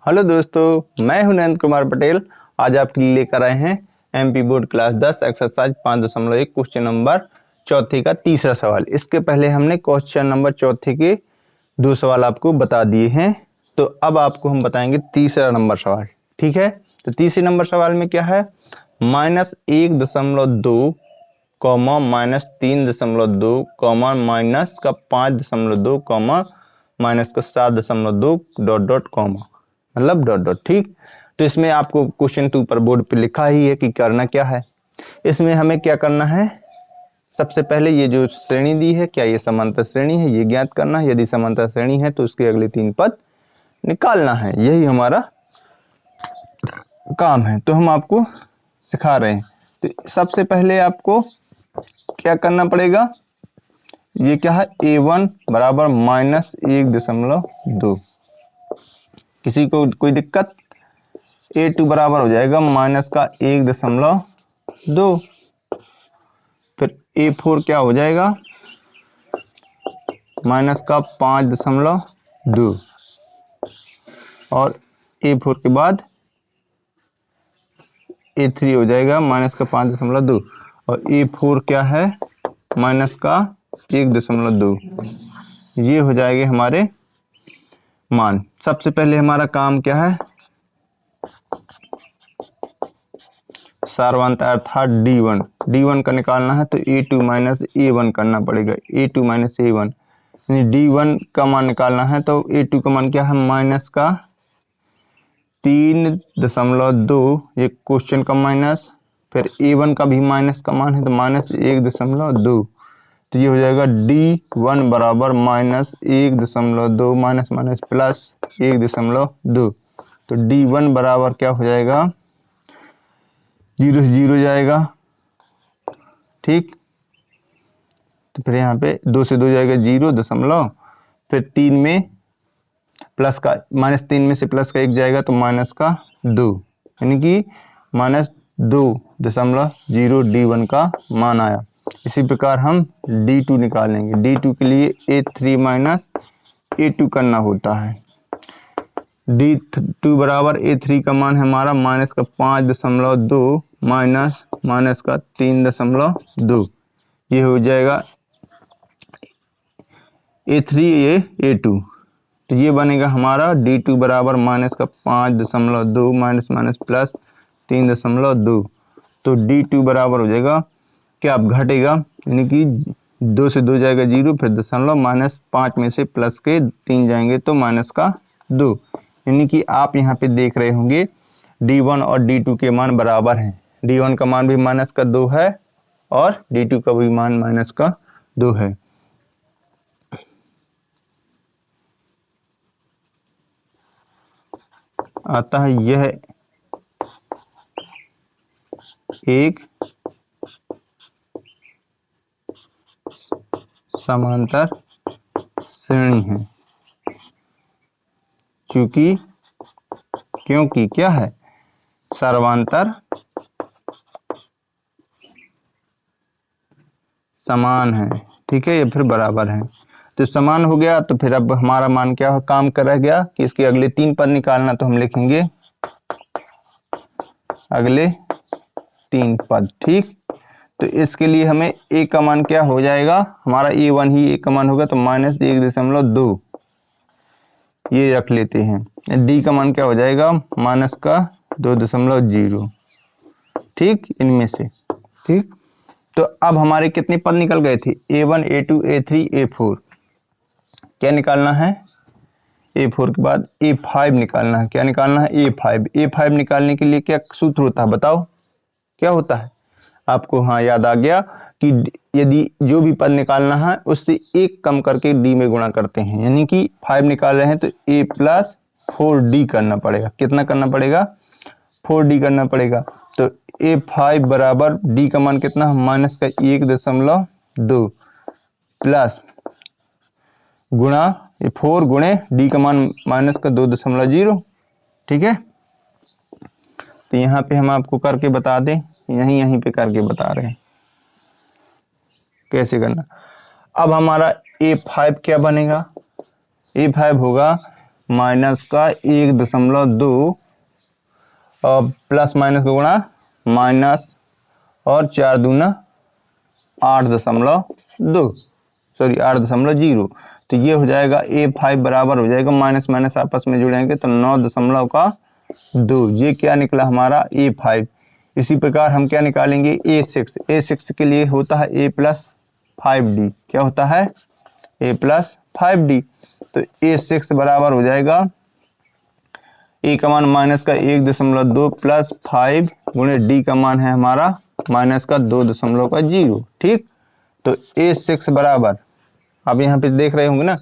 Hello दोस्तों, मैं हूं नरेंद्र कुमार पटेल। आज आपके लिए लेकर आए हैं MP board class 10 exercise 5.1 question number चौथे का तीसरा सवाल। इसके पहले हमने क्वेश्चन नंबर चौथे के 2 सवाल आपको बता दिए हैं, तो अब आपको हम बताएंगे तीसरा नंबर सवाल। ठीक है, तो तीसरे नंबर सवाल में क्या है, -1.2 कॉमा -3.2 कॉमा माइनस का 5.2 कॉमा माइनस का 7.2 डॉट डॉट कॉमा, मतलब डॉट डॉट। ठीक, तो इसमें आपको क्वेश्चन 2 पर बोर्ड पे लिखा ही है कि करना क्या है। इसमें हमें क्या करना है, सबसे पहले ये जो श्रेणी दी है, क्या ये समांतर श्रेणी है, ये ज्ञात करना है। यदि समांतर श्रेणी है तो उसके अगले 3 पद निकालना है, यही हमारा काम है। तो हम आपको सिखा रहे हैं। तो सबसे पहले आपको क्या करना पड़ेगा, ये क्या है, a1 बराबर -1.2। किसी को कोई दिक्कत, a2 बराबर हो जाएगा माइनस का 1.2। फिर a4 क्या हो जाएगा, माइनस का 5.2। और a4 के बाद a3 हो जाएगा माइनस का 5.2। और a4 क्या है, माइनस का 1.2। ये हो जाएंगे हमारे मान। सबसे पहले हमारा काम क्या है, सारवांतर अर्थात d1 का निकालना है। तो a2 माइनस a1 करना पड़ेगा, a2 माइनस a1 यानी d1 का मान निकालना है। तो a2 का मान क्या है, माइनस का 3.2, ये क्वेश्चन का माइनस, फिर a1 का भी माइनस का मान है तो -1.2। तो ये हो जाएगा d1 बराबर -1.2 माइनस माइनस प्लस 1.2। तो d1 बराबर क्या हो जाएगा, 0 से 0 जाएगा। ठीक, तो फिर यहाँ पे 2 से 2 जाएगा 0 फिर 3 में प्लस का -3 में से प्लस का 1 जाएगा तो माइनस का 2, यानी कि -2.0 d1 का मान आया। इसी प्रकार हम d2 निकालेंगे। d2 के लिए a3 माइनस a2 करना होता है। d2 बराबर a3 का मान है हमारा माइनस का 5.2 माइनस माइनस का 3.2। ये हो जाएगा a3 ये a2। तो ये बनेगा हमारा d2 बराबर माइनस का 5.2 माइनस माइनस प्लस 3.2। तो d2 बराबर हो जाएगा, क्या अब घटेगा, यानी कि 2 से 2 जाएगा 0, फिर दशमलव माइनस 5 में से प्लस के 3 जाएंगे तो माइनस का 2। यानी कि आप यहाँ पे देख रहे होंगे d1 और d2 के मान बराबर हैं। d1 का मान भी माइनस का 2 है और d2 का भी मान माइनस का 2 है। आता है यह एक समांतर श्रेणी है, क्योंकि क्या है, सर्वांतर समान है। ठीक है, ये फिर बराबर है। तो समान हो गया, तो फिर अब हमारा मान क्या काम कर रह गया कि इसके अगले 3 पद निकालना। तो हम लिखेंगे अगले 3 पद। ठीक, तो इसके लिए हमें a का मान क्या हो जाएगा, हमारा a1 ही a का मान होगा, तो -1.2 ये रख लेते हैं। d का मान क्या हो जाएगा, माइनस का 2.0। ठीक, इनमें से। ठीक, तो अब हमारे कितने पद निकल गए थे, a1 a2 a3 a4। क्या निकालना है, a4 के बाद a5 निकालना है। क्या निकालना है, a5 निकालने के लिए क्या सूत्र होता है, बताओ क्या होता है आपको। हाँ, याद आ गया कि यदि जो भी पद निकालना है उससे 1 कम करके d में गुणा करते हैं। यानी कि 5 निकाल रहे हैं तो a प्लस 4d करना पड़ेगा। कितना करना पड़ेगा, 4d करना पड़ेगा। तो a5 बराबर d का मान कितना, माइनस का 1.2 प्लस गुणा 4 गुणे d का मान माइनस का 2.0। ठीक है, तो यहाँ पे हम आपको करके बता दें, यहीं पे करके बता रहे हैं कैसे करना। अब हमारा a5 क्या बनेगा, a5 होगा माइनस का 1.2 और प्लस माइनस का गुणा माइनस और 4 दूना 8.2 सॉरी 8.0। तो ये हो जाएगा A5 बराबर हो जाएगा, माइनस माइनस आपस में जुड़ेंगे तो 9.2। ये क्या निकला हमारा A5। इसी प्रकार हम क्या निकालेंगे A6 के लिए होता है A+5D। क्या होता है A+5D। तो A6 बराबर हो जाएगा A का मान माइनस का 1.2 प्लस 5 गुणे D का मान है हमारा माइनस का 2.0। ठीक, तो A6 बराबर, अब यहाँ पे देख रहे होंगे ना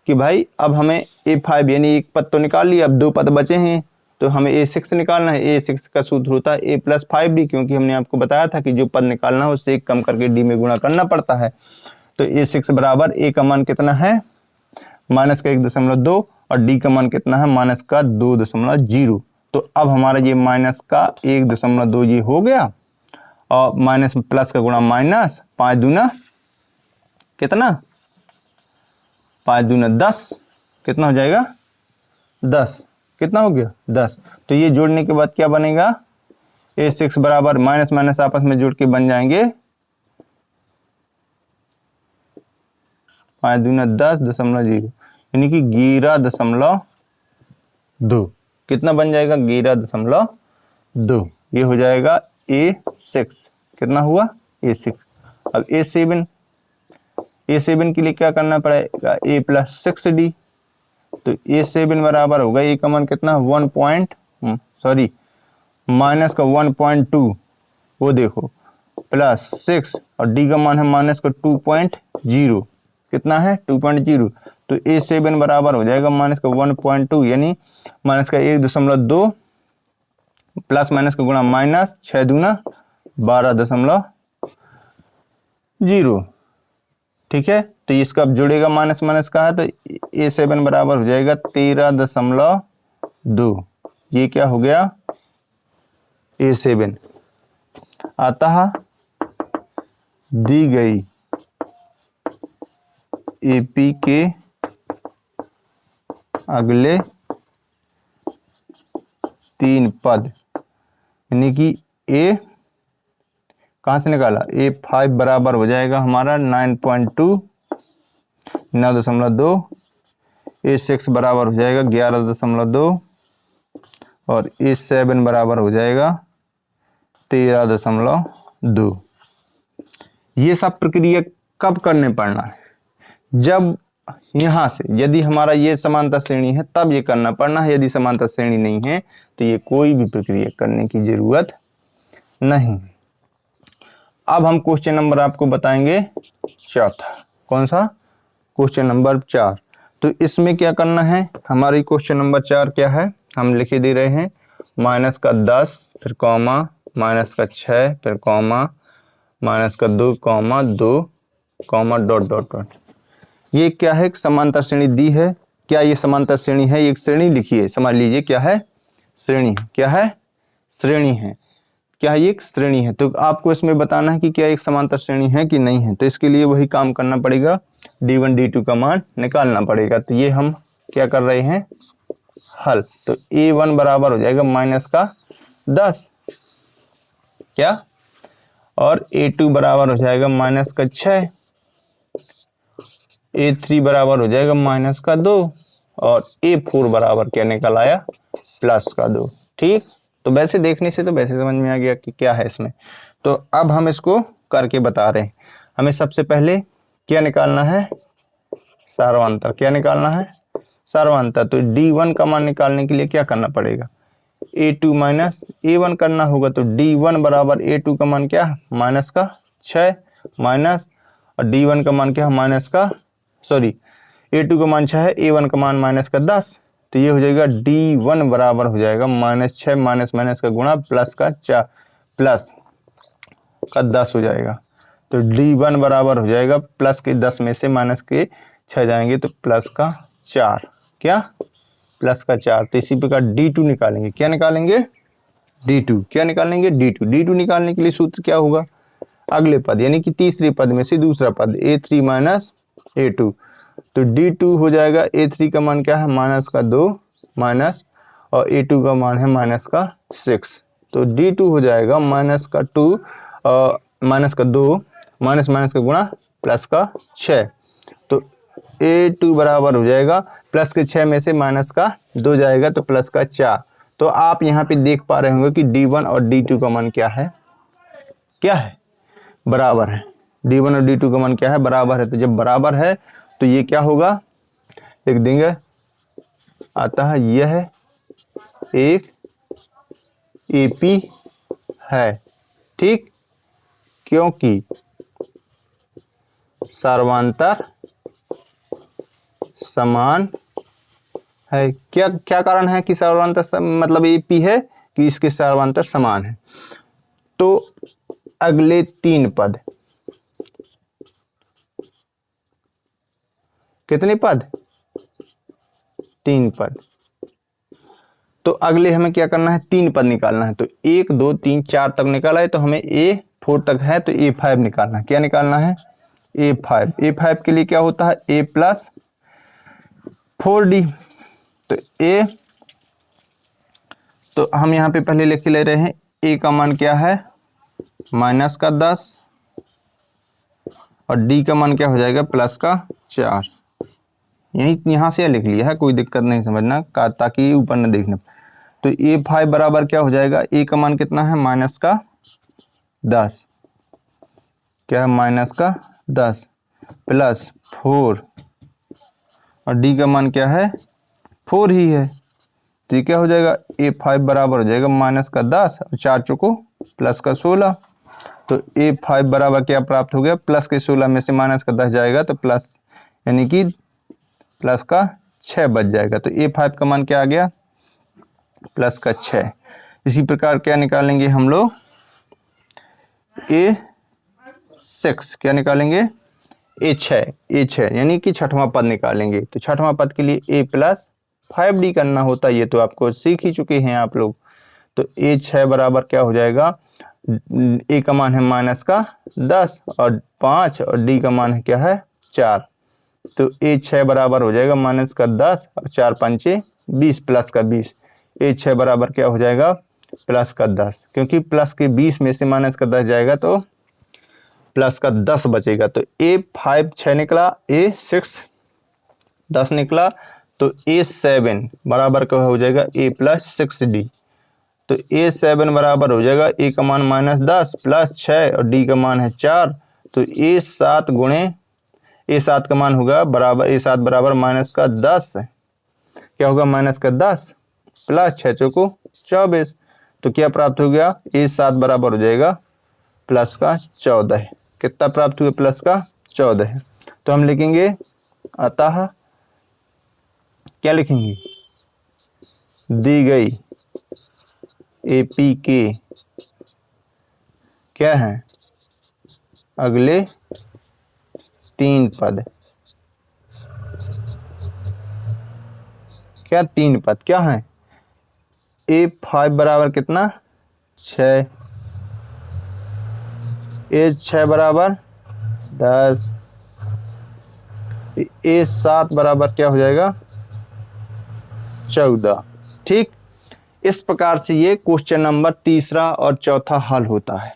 कि भाई अब हमें A5 यानी एक पद तो निकाल लिया, अब 2 पद बचे हैं तो हमें A6 निकालना है। A6 का सूत्र होता है A+5D, क्योंकि हमने आपको बताया था कि जो पद निकालना है उससे एक कम करके D में गुणा करना पड़ता है। तो A6 बराबर A का मान कितना है माइनस का 1.2 और D का मान कितना है माइनस का 2.0। तो अब हमारा ये माइनस का 1.2 ये हो गया और माइनस प्लस का गुणा माइनस 5 दूना कितना 5 दूना 10 कितना हो जाएगा 10। कितना हो गया 10। तो ये जोड़ने के बाद क्या बनेगा A6 बराबर माइनस माइनस आपस में जोड़ के बन जाएंगे 5 दूना 10.0 यानी कि 11.2। कितना बन जाएगा 11.2। ये हो जाएगा A6। कितना हुआ A6। अब A7 के लिए क्या करना पड़ेगा A+6D। तो A7 बराबर होगा A का मान कितना माइनस का 1.2 वो देखो प्लस 6 और D का मान है माइनस का 2.0। कितना है 2.0। तो A7 बराबर हो जाएगा माइनस का 1.2 यानी माइनस का 1.2 प्लस माइनस का गुणा माइनस 6 दूना 12.0। ठीक है, तो इसका अब जुड़ेगा माइनस माइनस का है तो A7 बराबर हो जाएगा 13.2। ये क्या हो गया A7। अतः दी गई AP के अगले 3 पद यानी कि A कहाँ से निकाला A5 बराबर हो जाएगा हमारा 9.2 9.2। A6 बराबर हो जाएगा 11.2 और A7 बराबर हो जाएगा 13.2। ये सब प्रक्रिया कब करने पड़ना है जब यहाँ से यदि हमारा ये समांतर श्रेणी है तब ये करना पड़ना है, यदि समांतर श्रेणी नहीं है तो ये कोई भी प्रक्रिया करने की जरूरत नहीं। अब हम क्वेश्चन नंबर आपको बताएंगे चौथा। कौन सा क्वेश्चन नंबर 4। तो इसमें क्या करना है हमारी क्वेश्चन नंबर 4 क्या है हम लिखे दे रहे हैं माइनस का 10 फिर कॉमा माइनस का 6 फिर कॉमा माइनस का 2 comma 2 comma dot dot dot. ये क्या है समांतर श्रेणी दी है। क्या ये समांतर श्रेणी है एक श्रेणी लिखिए समझ लीजिए क्या है श्रेणी। क्या है श्रेणी है। क्या ये एक श्रेणी है तो आपको इसमें बताना है कि क्या एक समांतर श्रेणी है कि नहीं है। तो इसके लिए वही काम करना पड़ेगा D1 D2 का मान निकालना पड़ेगा। तो ये हम क्या कर रहे हैं हल। तो A1 बराबर हो जाएगा माइनस का 10 क्या और A2 बराबर हो जाएगा माइनस का 6। A3 बराबर हो जाएगा माइनस का 2 और A4 बराबर क्या निकल आया प्लस का 2। ठीक, तो वैसे देखने से तो वैसे समझ में आ गया कि क्या है इसमें। तो अब हम इसको करके बता रहे हैं। हमें सबसे पहले क्या निकालना है सार्वंतर। क्या निकालना है सार्वंतर। तो D1 का मान निकालने के लिए क्या करना पड़ेगा A2 माइनस A1 करना होगा। तो D1 बराबर A2 का मान क्या माइनस का 6 माइनस और D1 का मान क्या माइनस का A2 का मान 6 है A1 का मान माइनस का 10। तो ये हो जाएगा D1 बराबर हो जाएगा माइनस 6 माइनस माइनस का गुणा प्लस का 4 प्लस का 10 हो जाएगा। तो D1 बराबर हो जाएगा प्लस के 10 में से माइनस के 6 जाएंगे तो प्लस का 4 क्या प्लस का 4। तो इसी प्रकार D2 निकालेंगे। क्या निकालेंगे D2। क्या निकालेंगे D2 निकालने के लिए सूत्र क्या होगा अगले पद यानी कि तीसरे पद में से दूसरा पद A3 माइनस A2। तो D2 हो जाएगा A3 का मान क्या है माइनस का 2 माइनस, और A2 का मान है माइनस का 6। तो D2 हो जाएगा माइनस का 2, माइनस का 2, माइनस माइनस का गुणा प्लस का 6। तो A2 बराबर हो जाएगा प्लस के 6 में से माइनस का 2 जाएगा तो प्लस का 4। तो आप यहाँ पे देख पा रहे होंगे कि D1 और D2 का मान क्या है, क्या है, बराबर है। D1 और D2 का मान क्या है, बराबर है। तो जब बराबर है तो ये क्या होगा, लिख देंगे, आता है यह एक AP है, ठीक, क्योंकि सर्वांतर समान है। क्या क्या कारण है कि सर्वांतर मतलब AP है कि इसके सर्वांतर समान है। तो अगले 3 पद, कितने पद, 3 पद। तो अगले हमें क्या करना है, 3 पद निकालना है। तो 1 2 3 4 तक निकाला है, तो हमें A4 तक है तो A5 निकालना है। क्या निकालना है, A5। A5 के लिए क्या होता है, A प्लस 4D। तो A, तो हम यहाँ पे पहले लिख ले रहे हैं, A का मान क्या है, माइनस का 10, और D का मान क्या हो जाएगा, प्लस का 4। यहाँ से लिख लिया है, कोई दिक्कत नहीं समझना का, ताकि ऊपर न देखना। तो A5 बराबर क्या हो जाएगा, A का मान कितना है, माइनस का 10, क्या है, माइनस का 10 प्लस 4, और D का मान क्या है, 4 ही है। तो ये क्या हो जाएगा, A5 बराबर हो जाएगा माइनस का 10 और 4 चौको प्लस का 16। तो A5 बराबर क्या प्राप्त हो गया, प्लस के 16 में से माइनस का 10 जाएगा तो प्लस, यानी कि प्लस का 6 बच जाएगा। तो A5 का मान क्या आ गया, प्लस का 6। इसी प्रकार क्या निकालेंगे हम लोग, A6, क्या निकालेंगे, A6 यानी कि छठवां पद निकालेंगे। तो छठवां पद के लिए A प्लस 5D करना होता है, ये तो आपको सीख ही चुके हैं आप लोग। तो A6 बराबर क्या हो जाएगा, A का मान है माइनस का 10 और 5, और D का मान है क्या है, 4। तो A6 बराबर हो जाएगा माइनस का 10 और 4 पंचे 20 प्लस का 20। A6 बराबर क्या हो जाएगा, प्लस का 10, क्योंकि प्लस के 20 में से माइनस का 10 जाएगा तो प्लस का 10 बचेगा। तो A5 6 निकला, A6 10 निकला, तो A7 बराबर क्या हो जाएगा, A प्लस 6D। तो A7 बराबर हो जाएगा, A का मान माइनस 10 प्लस 6 और D का मान है 4। तो A7 गुणे, A7 का मान होगा बराबर, A7 बराबर माइनस का 10, क्या होगा, माइनस का 10 प्लस 6 चौको 24। तो क्या प्राप्त हो गया, A7 बराबर हो जाएगा प्लस का 14। कितना प्राप्त हुआ, प्लस का 14। तो हम लिखेंगे, अतः क्या लिखेंगे, दी गई AP के क्या है, अगले 3 पद, क्या 3 पद क्या है, A5 बराबर कितना, 6, A6 बराबर 10, A7 बराबर क्या हो जाएगा, 14। ठीक, इस प्रकार से ये क्वेश्चन नंबर 3 और 4 हल होता है।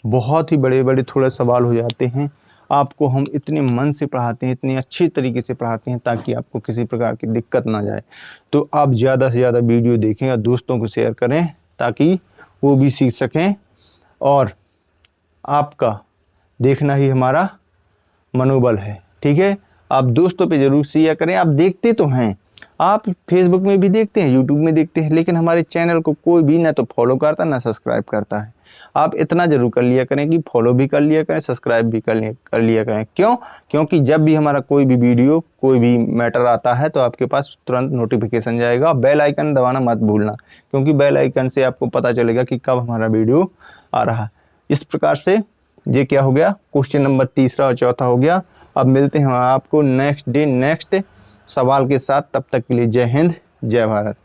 बहुत ही बड़े बड़े थोड़े सवाल हो जाते हैं, आपको हम इतने मन से पढ़ाते हैं, इतनी अच्छी तरीके से पढ़ाते हैं ताकि आपको किसी प्रकार की दिक्कत ना जाए। तो आप ज़्यादा से ज़्यादा वीडियो देखें और दोस्तों को शेयर करें ताकि वो भी सीख सकें, और आपका देखना ही हमारा मनोबल है। ठीक है, आप दोस्तों पे ज़रूर शेयर करें। आप देखते तो हैं, आप फेसबुक में भी देखते हैं, यूट्यूब में देखते हैं, लेकिन हमारे चैनल को कोई भी ना तो फॉलो करता ना सब्सक्राइब करता है। आप इतना जरूर कर लिया करें कि फॉलो भी कर लिया करें, सब्सक्राइब भी कर लिया करें। क्यों, क्योंकि जब भी हमारा कोई भी वीडियो, कोई भी मैटर आता है तो आपके पास तुरंत नोटिफिकेशन जाएगा। बेल आइकन दबाना मत भूलना, क्योंकि बेल आइकन से आपको पता चलेगा कि कब हमारा वीडियो आ रहा है। इस प्रकार से ये क्या हो गया, क्वेश्चन नंबर 3 और 4 हो गया। अब मिलते हैं आपको नेक्स्ट डे नेक्स्ट सवाल के साथ। तब तक के लिए जय हिंद, जय भारत।